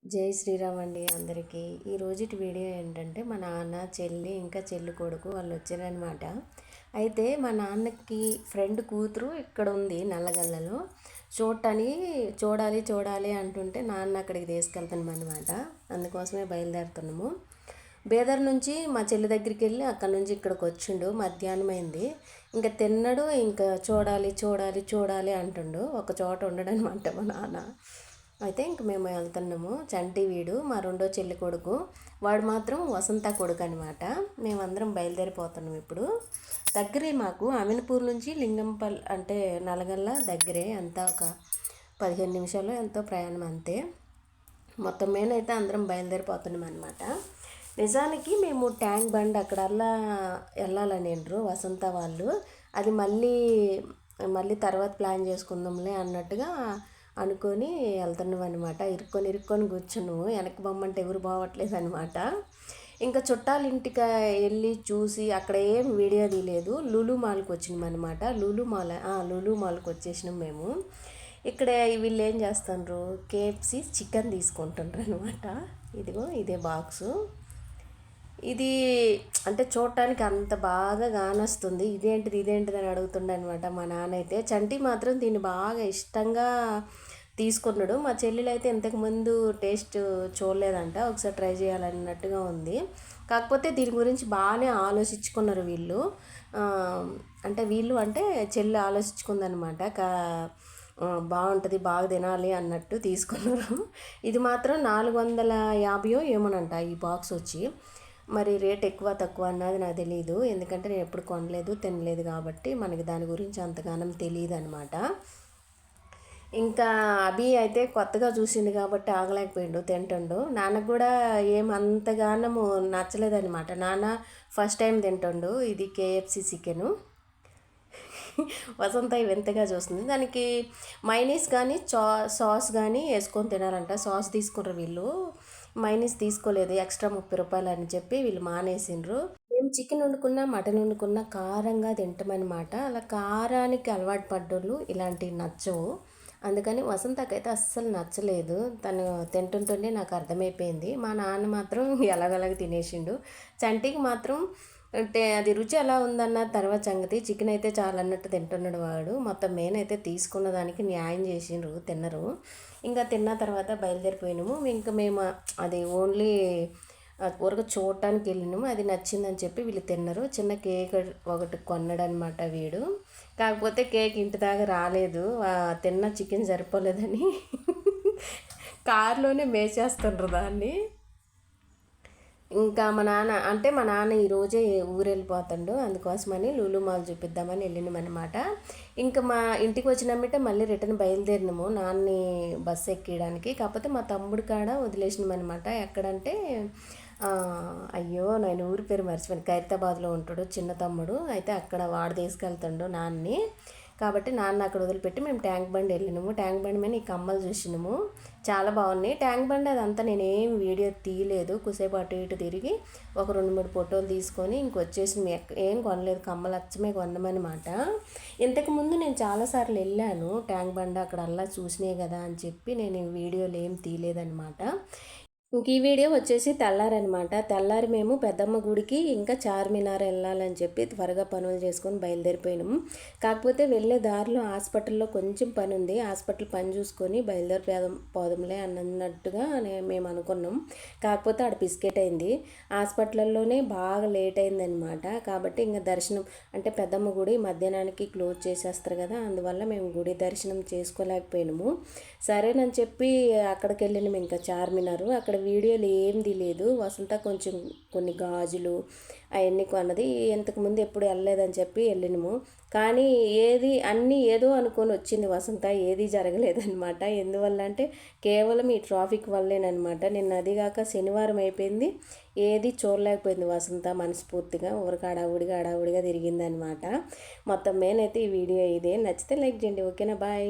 జై శ్రీరామ్ అండి అందరికీ. ఈ రోజుటి వీడియో ఏంటంటే మా నాన్న చెల్లి ఇంకా చెల్లి కొడుకు వాళ్ళు వచ్చారనమాట. అయితే మా నాన్నకి ఫ్రెండ్ కూతురు ఇక్కడ ఉంది నల్లగల్లలో. చూడాలి చూడాలి అంటుంటే నాన్న అక్కడికి తీసుకెళ్తాను అనమాట. అందుకోసమే బయలుదేరుతున్నాము. బేదర్ నుంచి మా చెల్లి దగ్గరికి వెళ్ళి అక్కడ నుంచి ఇక్కడికి వచ్చిండు. మధ్యాహ్నం అయింది. ఇంకా తిన్నడు, ఇంకా చూడాలి చూడాలి చూడాలి అంటుండు. ఒక చోట ఉండడనమాట మా నాన్న. అయితే ఇంక మేము వెళ్తున్నాము. చంటి వీడు మా రెండో చెల్లి కొడుకు, వాడు మాత్రం వసంత కొడుకు అనమాట. మేమందరం బయలుదేరిపోతున్నాం ఇప్పుడు. దగ్గరే మాకు అమీన్పూర్ నుంచి లింగంపల్లి అంటే నల్గొండ దగ్గరే, అంతా ఒక 15 నిమిషాలు ఎంతో ప్రయాణం అంతే. మొత్తం మేనైతే అందరం బయలుదేరిపోతున్నాం అనమాట. నిజానికి మేము ట్యాంక్ బండ్ అక్కడల్లా వెళ్ళాలనేండ్రు వసంత వాళ్ళు. అది మళ్ళీ మళ్ళీ తర్వాత ప్లాన్ చేసుకుందాంలే అన్నట్టుగా అనుకొని వెళ్తున్నాం అనమాట. ఇరుక్కొని కూర్చున్నాము. వెనక్కి బొమ్మంటే ఎవరు బావట్లేదు అనమాట. ఇంకా చుట్టాల ఇంటికి వెళ్ళి చూసి అక్కడ ఏం వీడియో తీయలేదు. లులు మాల్కి వచ్చినాం అనమాట. లులు మాల్కి వచ్చేసినాం మేము. ఇక్కడ వీళ్ళు ఏం చేస్తున్నారు, కేఎఫ్సి చికెన్ తీసుకుంటున్నారు అనమాట. ఇదే బాక్సు. ఇది అంటే చూడటానికి అంత బాగా కానొస్తుంది. ఇదేంటిది అని అడుగుతుండే అనమాట మా నాన్న అయితే. చంటి మాత్రం దీన్ని బాగా ఇష్టంగా తీసుకున్నాడు. మా చెల్లెలు అయితే ఇంతకుముందు టేస్ట్ చూడలేదంట, ఒకసారి ట్రై చేయాలన్నట్టుగా ఉంది. కాకపోతే దీని గురించి బాగానే ఆలోచించుకున్నారు వీళ్ళు. అంటే చెల్లి ఆలోచించుకుందనమాట. బాగుంటుంది, బాగా తినాలి అన్నట్టు తీసుకున్నారు. ఇది మాత్రం 450 ఏమోనంట ఈ బాక్స్ వచ్చి. మరి రేట్ ఎక్కువ తక్కువ అన్నది నాకు తెలియదు, ఎందుకంటే నేను ఎప్పుడు కొనలేదు తినలేదు కాబట్టి మనకి దాని గురించి అంతగానం తెలియదు అనమాట. ఇంకా అభి అయితే కొత్తగా చూసిండు కాబట్టి ఆగలేకపోయిండు, తింటుండు. నాన్నకు కూడా ఏమంతగానము నచ్చలేదనమాట. నాన్న ఫస్ట్ టైం తింటుండు ఇది కేఎఫ్సి చికెను. వసంత వింతగా చూస్తుంది. దానికి మైనీస్ కానీ సాస్ కానీ వేసుకొని తినాలంట. సాస్ తీసుకున్నారు వీళ్ళు, మైనీస్ తీసుకోలేదు. ఎక్స్ట్రా 30 రూపాయలు అని చెప్పి వీళ్ళు మానేసిండ్రు. మేము చికెన్ వండుకున్నా మటన్ వండుకున్నా కారంగా తింటామన్నమాట. అలా కారానికి అలవాటు పడ్డోళ్ళు ఇలాంటివి నచ్చవు. అందుకని వసంతకైతే అస్సలు నచ్చలేదు. తను తింటుంటుంటే నాకు అర్థమైపోయింది. మా నాన్న మాత్రం ఎలాగలాగ తినేసిండు. చంటికి మాత్రం అంటే అది రుచి ఎలా ఉందన్న తర్వాత సంగతి. చికెన్ అయితే చాలా అన్నట్టు తింటున్నాడు వాడు. మొత్తం మేనైతే తీసుకున్న దానికి న్యాయం చేసిండ్రు, తిన్నరు. ఇంకా తిన్న తర్వాత బయలుదేరిపోయినాము. ఇంకా మేము అది ఓన్లీ ఊరక చూడటానికి వెళ్ళినాము. అది నచ్చిందని చెప్పి వీళ్ళు తిన్నారు. చిన్న కేక్ ఒకటి కొన్నాడనమాట వీడు. కాకపోతే కేక్ ఇంటి దాకా రాలేదు, తిన్న చికెన్ సరిపోలేదని కారులోనే మేసేస్తుండ్రు దాన్ని. ఇంకా మా నాన్న ఈరోజే ఊరు వెళ్ళిపోతాడు, అందుకోసమని లులు మాల్ చూపిద్దామని వెళ్ళినామన్నమాట. ఇంకా మా ఇంటికి వచ్చినామంటే మళ్ళీ రిటర్న్ బయలుదేరినాము నాన్ని బస్సు ఎక్కడానికి. కాకపోతే మా తమ్ముడు కాడ వదిలేసినామన్నమాట. ఎక్కడంటే అయ్యో నేను ఊరి పేరు మర్చిపోయాను, ఖైరతాబాద్లో ఉంటాడు చిన్న తమ్ముడు. అయితే అక్కడ వాడు తీసుకెళ్తాడు నాన్ని. కాబట్టి నాన్న అక్కడ వదిలిపెట్టి మేము ట్యాంక్ బండ్ వెళ్ళినాము. ట్యాంక్ బండ్ మీద ఈ కమ్మలు చూసినాము, చాలా బాగున్నాయి. ట్యాంక్ బండ్ అదంతా నేనేం వీడియో తీయలేదు. కుసేపు అటు ఇటు తిరిగి ఒక 2-3 ఫోటోలు తీసుకొని ఇంకొచ్చేసి ఏం కొనలేదు. కమ్మలు అచ్చమే కొన్నామన్నమాట. ఇంతకుముందు నేను చాలాసార్లు వెళ్ళాను ట్యాంక్ బండ్, అక్కడ అలా చూసినాయి కదా అని చెప్పి నేను వీడియోలు ఏం తీయలేదన్నమాట. ఇంక ఈ వీడియో వచ్చేసి తెల్లారనమాట. తెల్లారి మేము పెద్దమ్మ గుడికి ఇంకా చార్మినార్ వెళ్ళాలని చెప్పి త్వరగా పనులు చేసుకొని బయలుదేరిపోయినాము. కాకపోతే వెళ్ళే దారిలో హాస్పిటల్లో కొంచెం పని ఉంది. హాస్పిటల్ పని చూసుకొని పోదంలే అన్నట్టుగా మేము అనుకున్నాం. కాకపోతే ఆడ బిస్కెట్ అయింది. హాస్పిటల్లోనే బాగా లేట్ అయిందనమాట. కాబట్టి ఇంకా దర్శనం అంటే పెద్దమ్మ గుడి మధ్యాహ్నానికి క్లోజ్ చేసేస్తారు కదా, అందువల్ల మేము గుడి దర్శనం చేసుకోలేకపోయినాము. సరేనని చెప్పి అక్కడికి వెళ్ళినాము ఇంకా చార్మినారు. అక్కడ వీడియోలు ఏం తీయలేదు. వసంత కొంచెం కొన్ని గాజులు అవన్నీ కొన్నది. ఇంతకుముందు ఎప్పుడు వెళ్ళలేదని చెప్పి వెళ్ళినాము. కానీ అన్నీ ఏదో అనుకొని వచ్చింది వసంత, ఏది జరగలేదనమాట. ఎందువల్ల అంటే కేవలం ఈ ట్రాఫిక్ వల్లేనమాట. నిన్న అదిగాక శనివారం అయిపోయింది, ఏది చూడలేకపోయింది వసంత మనస్ఫూర్తిగా. ఊరికి హడావుడిగా తిరిగిందనమాట. మొత్తం మేనైతే ఈ వీడియో ఇదే. నచ్చితే లైక్ చేయండి. ఓకేనా, బాయ్.